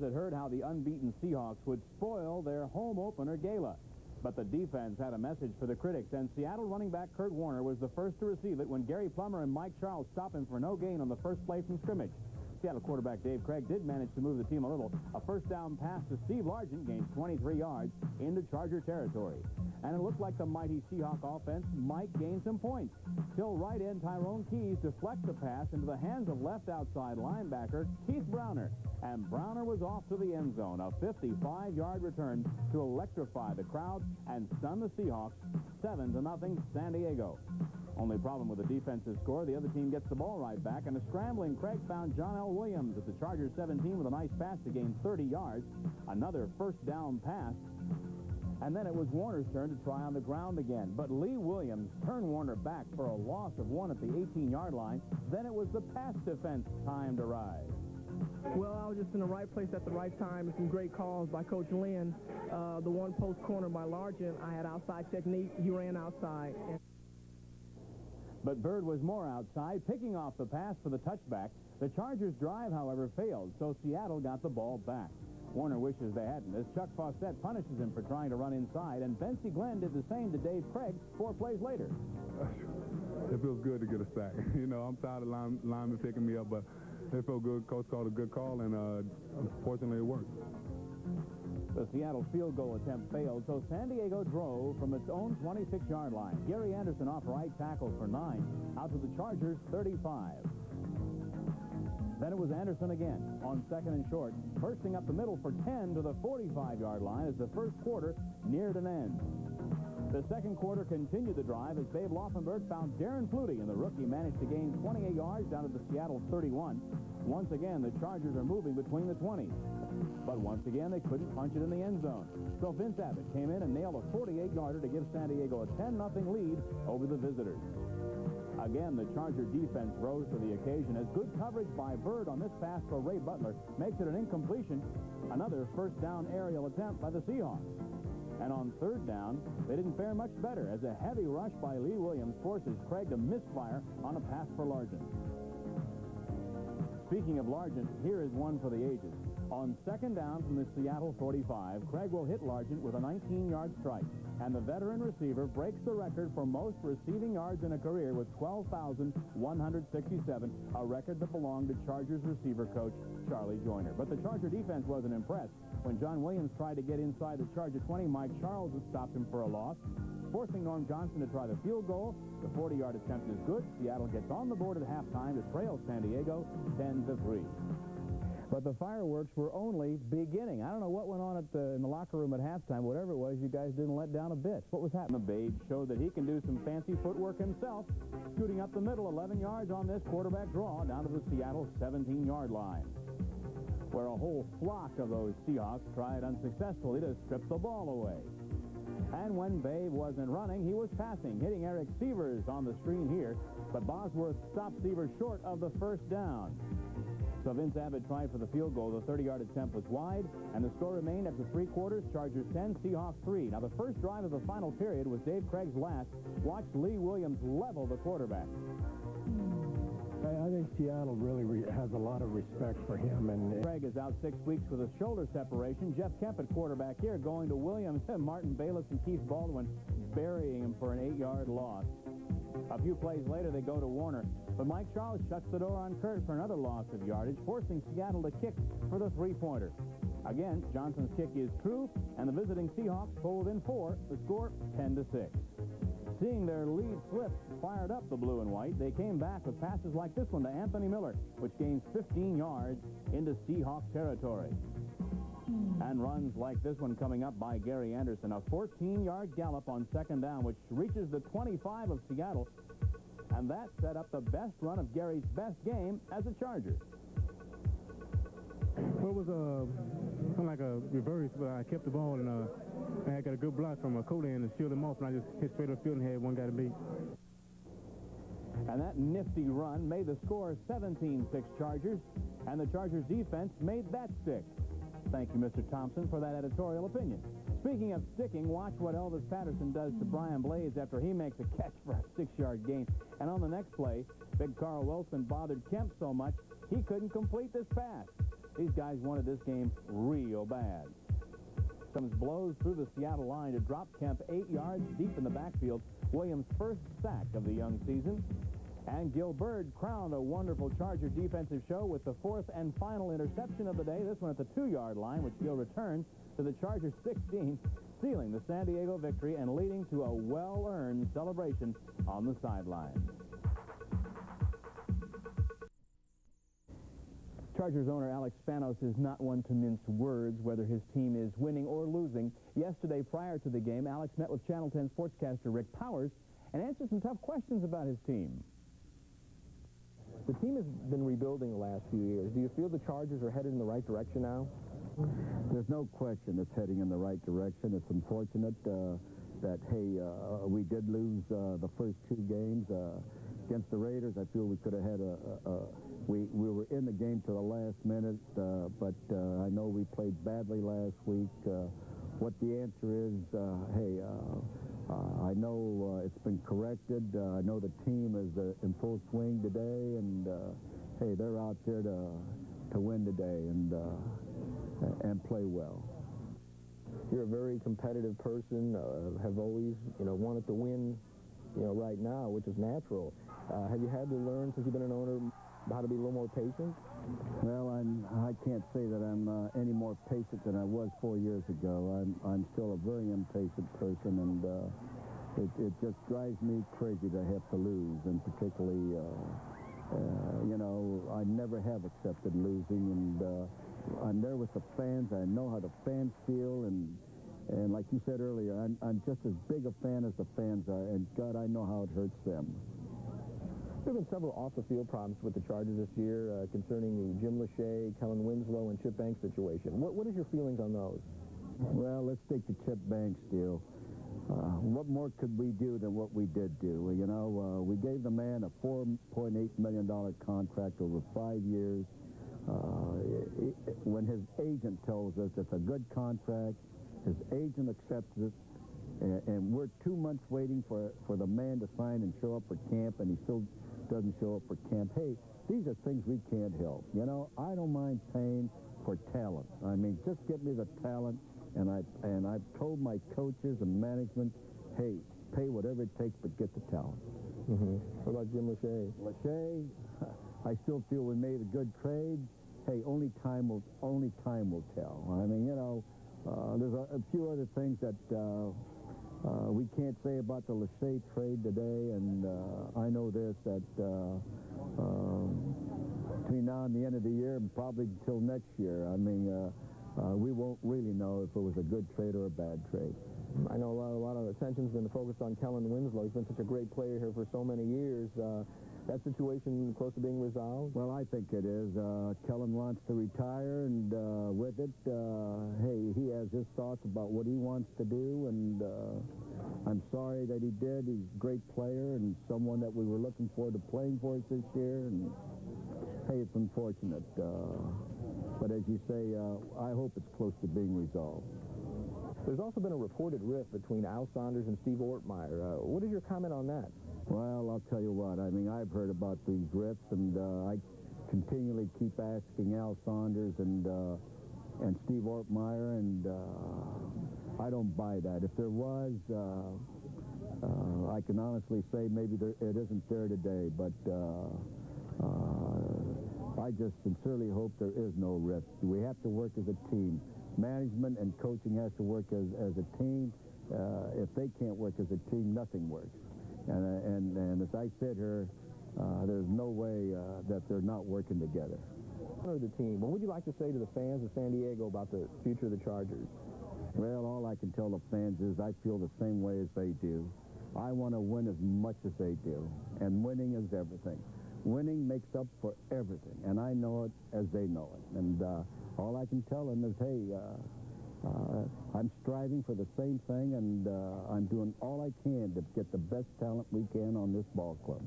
Had heard how the unbeaten Seahawks would spoil their home opener gala. But the defense had a message for the critics, and Seattle running back Kurt Warner was the first to receive it when Gary Plummer and Mike Charles stopped him for no gain on the first play from scrimmage. Seattle quarterback Dave Craig did manage to move the team a little. A first down pass to Steve Largent gained 23 yards into Charger territory. And it looked like the mighty Seahawk offense might gain some points. Till right in, Tyrone Keys deflects the pass into the hands of left outside linebacker Keith Browner. And Browner was off to the end zone. A 55-yard return to electrify the crowd and stun the Seahawks 7-0 San Diego. Only problem with the defensive score, the other team gets the ball right back, and a scrambling Craig found John L. Williams at the Chargers 17 with a nice pass to gain 30 yards. Another first down pass. And then it was Warner's turn to try on the ground again. But Lee Williams turned Warner back for a loss of 1 at the 18-yard line. Then it was the pass defense time to rise. Well, I was just in the right place at the right time. Some great calls by Coach Lynn. The one-post corner by Largent, I had outside technique. He ran outside. But Byrd was more outside, picking off the pass for the touchback. The Chargers' drive, however, failed, so Seattle got the ball back. Warner wishes they hadn't, as Chuck Fawcett punishes him for trying to run inside, and Vencie Glenn did the same to Dave Craig 4 plays later. It feels good to get a sack. You know, I'm tired of linemen picking me up, but it felt good. Coach called a good call, and unfortunately it worked. The Seattle field goal attempt failed, so San Diego drove from its own 26-yard line. Gary Anderson off right tackle for 9, out to the Chargers 35. Then it was Anderson again on 2nd and short, bursting up the middle for 10 to the 45-yard line as the first quarter neared an end. The second quarter continued the drive as Babe Laufenberg found Darren Flutie, and the rookie managed to gain 28 yards down to the Seattle 31. Once again, the Chargers are moving between the 20s. But once again, they couldn't punch it in the end zone. So Vince Abbott came in and nailed a 48-yarder to give San Diego a 10-0 lead over the visitors. Again, the Charger defense rose to the occasion as good coverage by Byrd on this pass for Ray Butler makes it an incompletion. Another first down aerial attempt by the Seahawks. And on 3rd down, they didn't fare much better as a heavy rush by Lee Williams forces Craig to misfire on a pass for Largent. Speaking of Largent, here is one for the ages. On 2nd down from the Seattle 45, Craig will hit Largent with a 19-yard strike. And the veteran receiver breaks the record for most receiving yards in a career with 12,167, a record that belonged to Chargers receiver coach Charlie Joyner. But the Charger defense wasn't impressed. When John Williams tried to get inside the Charger 20, Mike Charles had stopped him for a loss, forcing Norm Johnson to try the field goal. The 40-yard attempt is good. Seattle gets on the board at halftime to trail San Diego 10-3. But the fireworks were only beginning. I don't know what went on in the locker room at halftime. Whatever it was, you guys didn't let down a bit. What was happening? Babe showed that he can do some fancy footwork himself, scooting up the middle 11 yards on this quarterback draw down to the Seattle 17-yard line, where a whole flock of those Seahawks tried unsuccessfully to strip the ball away. And when Babe wasn't running, he was passing, hitting Eric Severs on the screen here, but Bosworth stopped Severs short of the first down. So Vince Abbott tried for the field goal. The 30-yard attempt was wide, and the score remained after 3 quarters, Chargers 10, Seahawks 3. Now, the first drive of the final period was Dave Craig's last. Watch Lee Williams level the quarterback. I think Seattle really has a lot of respect for him. And Craig is out 6 weeks with a shoulder separation. Jeff Kemp at quarterback here going to Williams, Martin Bayless and Keith Baldwin burying him for an 8-yard loss. A few plays later, they go to Warner. But Mike Charles shuts the door on Kurt for another loss of yardage, forcing Seattle to kick for the 3-pointer. Again, Johnson's kick is true, and the visiting Seahawks pulled in 4. The score, 10-6. Seeing their lead slip fired up the blue and white, they came back with passes like this one to Anthony Miller, which gains 15 yards into Seahawk territory. And runs like this one coming up by Gary Anderson, a 14-yard gallop on 2nd down, which reaches the 25 of Seattle. And that set up the best run of Gary's best game as a Charger. Well, it was kind of like a reverse, but I kept the ball, and I got a good block from Cody and shielded him off, and I just hit straight up field and had one guy to beat. And that nifty run made the score 17-6 Chargers, and the Chargers defense made that stick. Thank you, Mr. Thompson, for that editorial opinion. Speaking of sticking, watch what Elvis Patterson does to Brian Blades after he makes a catch for a 6-yard gain. And on the next play, Big Carl Wilson bothered Kemp so much he couldn't complete this pass. These guys wanted this game real bad. Williams blows through the Seattle line to drop Kemp 8 yards deep in the backfield. Williams' first sack of the young season. And Gill Byrd crowned a wonderful Charger defensive show with the fourth and final interception of the day. This one at the 2-yard line, which Gill returned to the Chargers 16, sealing the San Diego victory and leading to a well-earned celebration on the sideline. Chargers owner Alex Spanos is not one to mince words, whether his team is winning or losing. Yesterday, prior to the game, Alex met with Channel 10 sportscaster Rick Powers and answered some tough questions about his team. The team has been rebuilding the last few years. Do you feel the Chargers are headed in the right direction now? There's no question it's heading in the right direction. It's unfortunate that, hey, we did lose the first 2 games. Against the Raiders, I feel we could have had we were in the game to the last minute, but I know we played badly last week. What the answer is, hey, I know it's been corrected. I know the team is in full swing today, and hey, they're out there to win today and play well. You're a very competitive person, have always, wanted to win, right now, which is natural. Have you had to learn, since you've been an owner, how to be a little more patient? Well, I can't say that I'm any more patient than I was 4 years ago. I'm still a very impatient person, and it just drives me crazy to have to lose, and particularly, I never have accepted losing, and I'm there with the fans. I know how the fans feel, and like you said earlier, I'm just as big a fan as the fans are, and God, I know how it hurts them. There have been several off-the-field problems with the Chargers this year concerning the Jim Lachey, Kellen Winslow, and Chip Banks situation. What is your feelings on those? Well, let's take the Chip Banks deal. What more could we do than what we did do? We gave the man a $4.8 million contract over 5 years. When his agent tells us it's a good contract, his agent accepts it, and we're 2 months waiting for the man to sign and show up for camp, and he still doesn't show up for camp. Hey, these are things we can't help. I don't mind paying for talent. I mean, just get me the talent, and I've told my coaches and management, hey, pay whatever it takes, but get the talent. What about Jim Lachey? Lachey, I still feel we made a good trade. Hey, only time will tell. I mean, there's a few other things that we can't say about the Lachey trade today, and I know this, that between now and the end of the year, and probably until next year, I mean, we won't really know if it was a good trade or a bad trade. I know a lot of attention's been focused on Kellen Winslow. He's been such a great player here for so many years. That situation close to being resolved? Well, I think it is. Kellen wants to retire, and with it, hey, he has his thoughts about what he wants to do, and I'm sorry that he did. He's a great player and someone that we were looking forward to playing for us this year, and hey, it's unfortunate. But as you say, I hope it's close to being resolved. There's also been a reported rift between Al Saunders and Steve Ortmeyer. What is your comment on that? Well, I'll tell you what. I mean, I've heard about these rifts, and I continually keep asking Al Saunders and Steve Ortmeyer, and I don't buy that. If there was, I can honestly say maybe it isn't there today, but I just sincerely hope there is no rift. We have to work as a team. Management and coaching has to work as a team. If they can't work as a team, nothing works. And as I sit here, there's no way that they're not working together. The team. What would you like to say to the fans of San Diego about the future of the Chargers? Well, all I can tell the fans is I feel the same way as they do. I want to win as much as they do, and winning is everything. Winning makes up for everything, and I know it as they know it. And all I can tell them is, hey, I'm striving for the same thing, and I'm doing all I can to get the best talent we can on this ball club.